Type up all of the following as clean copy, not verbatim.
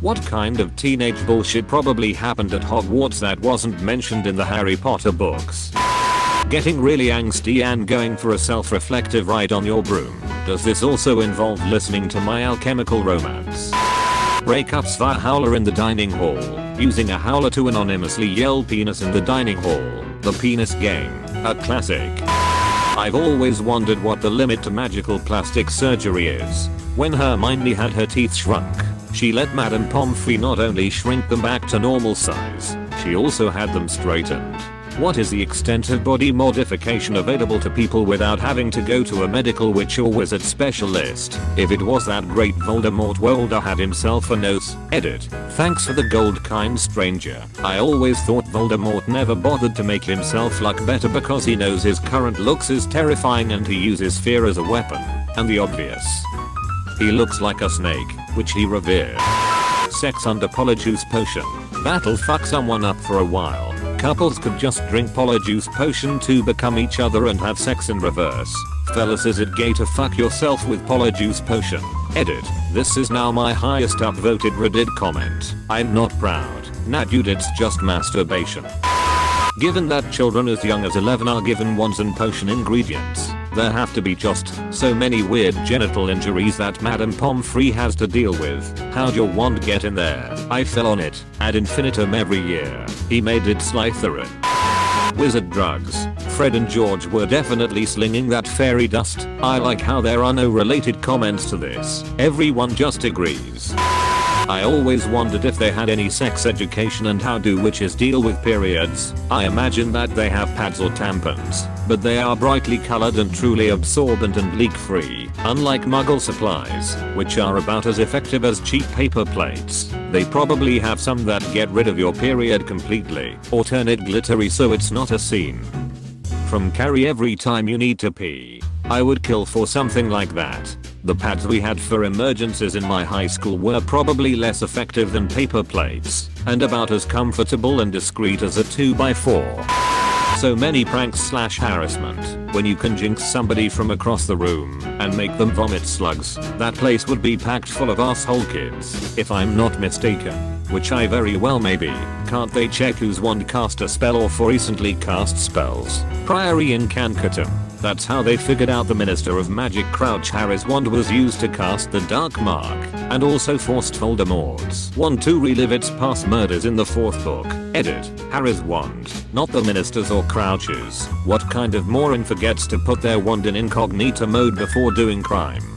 What kind of teenage bullshit probably happened at Hogwarts that wasn't mentioned in the Harry Potter books? Getting really angsty and going for a self-reflective ride on your broom. Does this also involve listening to My Alchemical Romance? Breakups via howler in the dining hall. Using a howler to anonymously yell penis in the dining hall. The penis game. A classic. I've always wondered what the limit to magical plastic surgery is. When Hermione had her teeth shrunk, she let Madame Pomfrey not only shrink them back to normal size, she also had them straightened. What is the extent of body modification available to people without having to go to a medical witch or wizard specialist? If it was that great, Voldemort Wolder had himself a nose. Edit. Thanks for the gold, kind stranger. I always thought Voldemort never bothered to make himself look better because he knows his current looks is terrifying and he uses fear as a weapon. And the obvious. He looks like a snake, which he reveres. Sex under Polyjuice Potion. That'll fuck someone up for a while. Couples could just drink Polyjuice Potion to become each other and have sex in reverse. Fellas, is it gay to fuck yourself with Polyjuice Potion? Edit. This is now my highest upvoted Reddit comment. I'm not proud. Nah dude, it's just masturbation. Given that children as young as 11 are given wands and potion ingredients, there have to be just so many weird genital injuries that Madame Pomfrey has to deal with. How'd your wand get in there? I fell on it, ad infinitum every year. He made it Slytherin. Wizard drugs. Fred and George were definitely slinging that fairy dust. I like how there are no related comments to this. Everyone just agrees. I always wondered if they had any sex education and how do witches deal with periods. I imagine that they have pads or tampons, but they are brightly colored and truly absorbent and leak free, unlike muggle supplies, which are about as effective as cheap paper plates. They probably have some that get rid of your period completely, or turn it glittery so it's not a scene. From Carrie every time you need to pee. I would kill for something like that. The pads we had for emergencies in my high school were probably less effective than paper plates, and about as comfortable and discreet as a 2x4. So many pranks / harassment. When you can jinx somebody from across the room and make them vomit slugs, that place would be packed full of asshole kids, if I'm not mistaken. Which I very well may be. Can't they check whose wand cast a spell or for recently cast spells? Priory incancatum. That's how they figured out the Minister of Magic Crouch Harry's wand was used to cast the Dark Mark, and also forced Voldemort's wand to relive its past murders in the 4th book. Edit. Harry's wand, not the Minister's or Crouch's. What kind of moron forgets to put their wand in incognito mode before doing crime?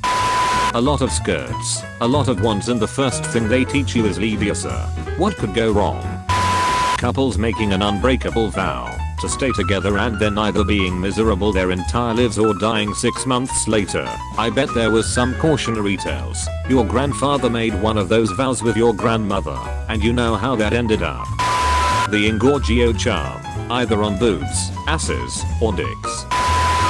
A lot of skirts, a lot of wands, and the first thing they teach you is Leviosa. What could go wrong? Couples making an unbreakable vow to stay together and then either being miserable their entire lives or dying 6 months later. I bet there was some cautionary tales. Your grandfather made one of those vows with your grandmother, and you know how that ended up. The Engorgio charm, either on boobs, asses, or dicks.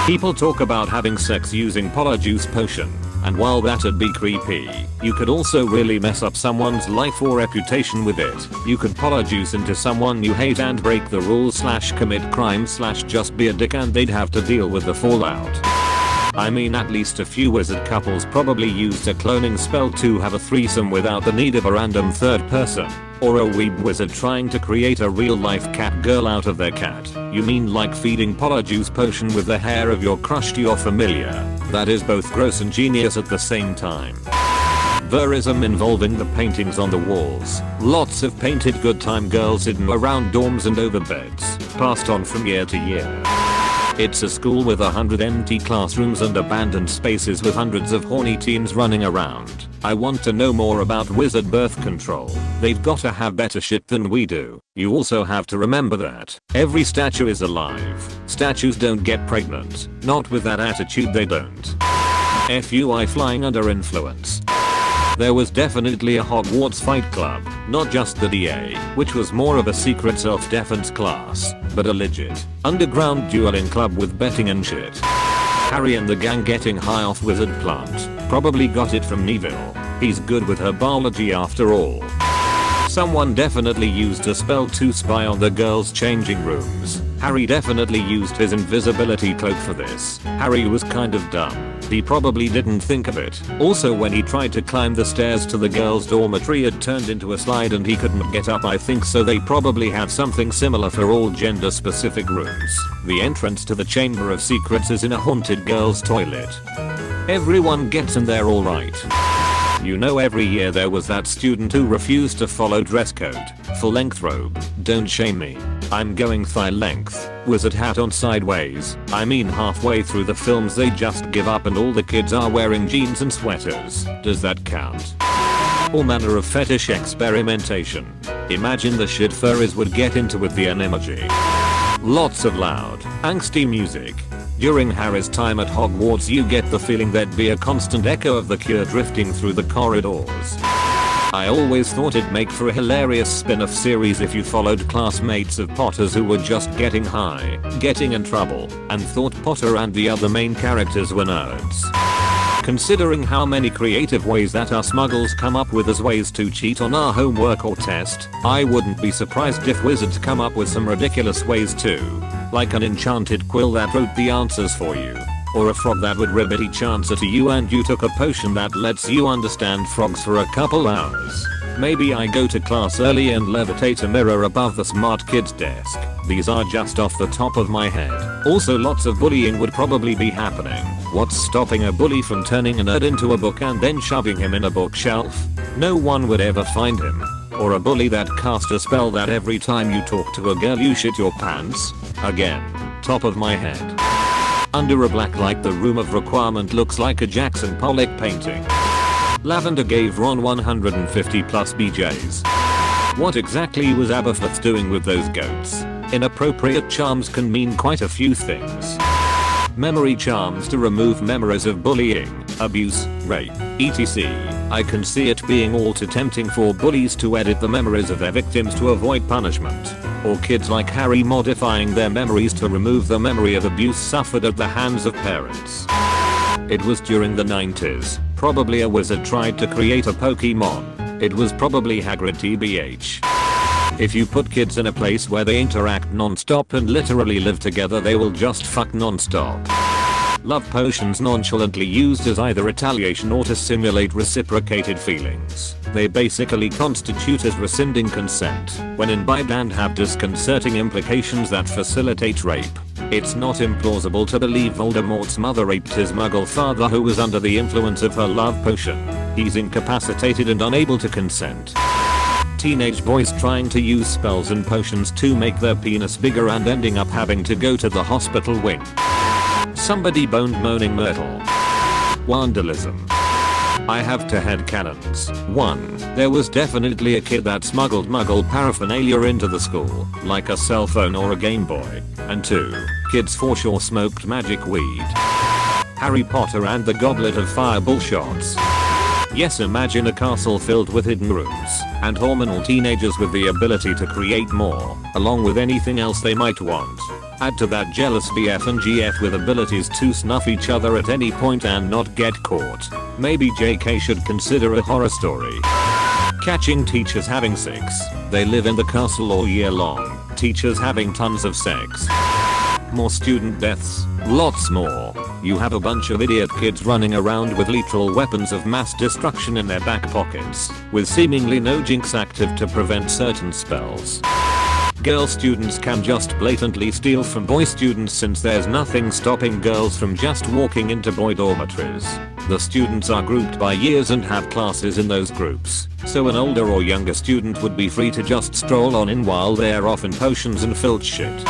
People talk about having sex using Polyjuice Potion, and while that'd be creepy, you could also really mess up someone's life or reputation with it. You could Polyjuice into someone you hate and break the rules / commit crime / just be a dick and they'd have to deal with the fallout. I mean, at least a few wizard couples probably used a cloning spell to have a threesome without the need of a random third person. Or a weeb wizard trying to create a real life cat girl out of their cat. You mean like feeding Polyjuice Potion with the hair of your crush to your familiar? That is both gross and genius at the same time. Verism involving the paintings on the walls. Lots of painted good time girls hidden around dorms and over beds, passed on from year to year. It's a school with 100 empty classrooms and abandoned spaces with hundreds of horny teens running around. I want to know more about wizard birth control. They've gotta have better shit than we do. You also have to remember that every statue is alive. Statues don't get pregnant. Not with that attitude, they don't. FUI flying under influence. There was definitely a Hogwarts fight club, not just the DA, which was more of a secret self-defense class, but a legit underground dueling club with betting and shit. Harry and the gang getting high off wizard plant, probably got it from Neville. He's good with herbology after all. Someone definitely used a spell to spy on the girls' changing rooms. Harry definitely used his invisibility cloak for this. Harry was kind of dumb, He probably didn't think of it. Also, when he tried to climb the stairs to the girls' dormitory, it turned into a slide and he couldn't get up, I think, so they probably have something similar for all gender specific rooms. The entrance to the Chamber of Secrets is in a haunted girls' toilet. Everyone gets in there alright. You know, every year there was that student who refused to follow dress code. Full length robe. Don't shame me. I'm going thigh length. Wizard hat on sideways. I mean, halfway through the films they just give up and all the kids are wearing jeans and sweaters. Does that count? All manner of fetish experimentation. Imagine the shit furries would get into with the animoji. Lots of loud, angsty music. During Harry's time at Hogwarts, you get the feeling there'd be a constant echo of The Cure drifting through the corridors. I always thought it'd make for a hilarious spin-off series if you followed classmates of Potters who were just getting high, getting in trouble, and thought Potter and the other main characters were nerds. Considering how many creative ways that us muggles come up with as ways to cheat on our homework or test, I wouldn't be surprised if wizards come up with some ridiculous ways too. Like an enchanted quill that wrote the answers for you. Or a frog that would ribbit each answer to you and you took a potion that lets you understand frogs for a couple hours. Maybe I go to class early and levitate a mirror above the smart kid's desk. These are just off the top of my head. Also, lots of bullying would probably be happening. What's stopping a bully from turning a nerd into a book and then shoving him in a bookshelf? No one would ever find him. Or a bully that cast a spell that every time you talk to a girl you shit your pants? Again, top of my head. Under a black light, the room of requirement looks like a Jackson Pollock painting. Lavender gave Ron 150 plus BJs. What exactly was Aberforth doing with those goats? Inappropriate charms can mean quite a few things. Memory charms to remove memories of bullying, abuse, rape, etc. I can see it being all too tempting for bullies to edit the memories of their victims to avoid punishment. Or kids like Harry modifying their memories to remove the memory of abuse suffered at the hands of parents. It was during the 90s. Probably a wizard tried to create a Pokemon. It was probably Hagrid TBH. If you put kids in a place where they interact non-stop and literally live together, they will just fuck non-stop. Love potions nonchalantly used as either retaliation or to simulate reciprocated feelings. They basically constitute as rescinding consent when imbibed and have disconcerting implications that facilitate rape. It's not implausible to believe Voldemort's mother raped his muggle father who was under the influence of her love potion. He's incapacitated and unable to consent. Teenage boys trying to use spells and potions to make their penis bigger and ending up having to go to the hospital wing. Somebody boned moaning Myrtle. Vandalism. I have two headcanons. 1. There was definitely a kid that smuggled muggle paraphernalia into the school, like a cell phone or a Game Boy. And 2. Kids for sure smoked magic weed. Harry Potter and the Goblet of Fire bullshots. Yes, imagine a castle filled with hidden rooms and hormonal teenagers with the ability to create more, along with anything else they might want. Add to that jealous BF and GF with abilities to snuff each other at any point and not get caught. Maybe JK should consider a horror story. Catching teachers having sex. They live in the castle all year long. Teachers having tons of sex. More student deaths. Lots more. You have a bunch of idiot kids running around with lethal weapons of mass destruction in their back pockets, with seemingly no jinx active to prevent certain spells. Girl students can just blatantly steal from boy students since there's nothing stopping girls from just walking into boy dormitories. The students are grouped by years and have classes in those groups, so an older or younger student would be free to just stroll on in while they're off in potions and filch shit.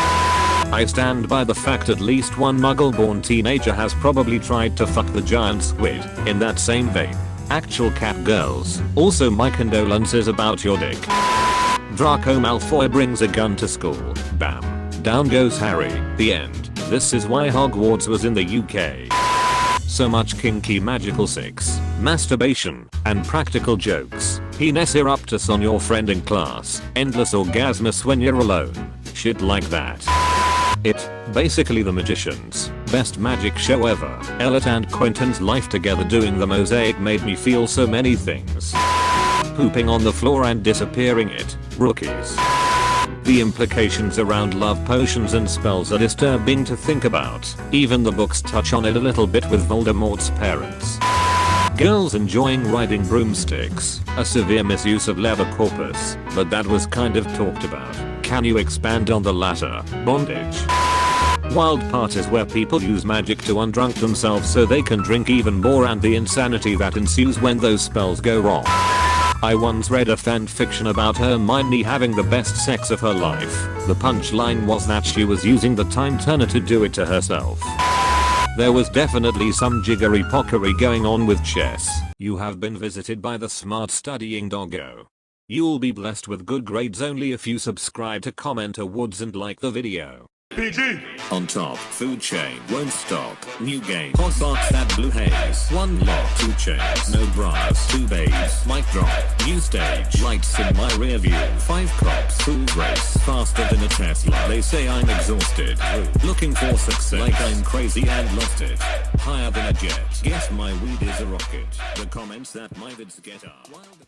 I stand by the fact at least one muggle-born teenager has probably tried to fuck the giant squid. In that same vein, actual cat girls. Also, my condolences about your dick. Draco Malfoy brings a gun to school. Bam. Down goes Harry. The end. This is why Hogwarts was in the UK. So much kinky magical sex, masturbation, and practical jokes. Penis eruptus on your friend in class. Endless orgasmus when you're alone. Shit like that. It, basically The Magicians, best magic show ever. Elliot and Quentin's life together doing the mosaic made me feel so many things. Pooping on the floor and disappearing it. Rookies. The implications around love potions and spells are disturbing to think about. Even the books touch on it a little bit with Voldemort's parents. Girls enjoying riding broomsticks, a severe misuse of leather corpus, but that was kind of talked about. Can you expand on the latter? Bondage. Wild parties where people use magic to undrunk themselves so they can drink even more, and the insanity that ensues when those spells go wrong. I once read a fanfiction about Hermione having the best sex of her life. The punchline was that she was using the time turner to do it to herself. There was definitely some jiggery-pockery going on with chess. You have been visited by the smart studying doggo. You'll be blessed with good grades only if you subscribe to Comment Awards and like the video. PG! On top, food chain, won't stop, new game, hot box that blue haze, one lock, 2 chains, no bras, 2 babes, mic drop, new stage, lights in my rear view, 5 cops, food race, faster than a Tesla, they say I'm exhausted, looking for success, like I'm crazy and lost it, higher than a jet, guess my weed is a rocket, the comments that my vids get are wild.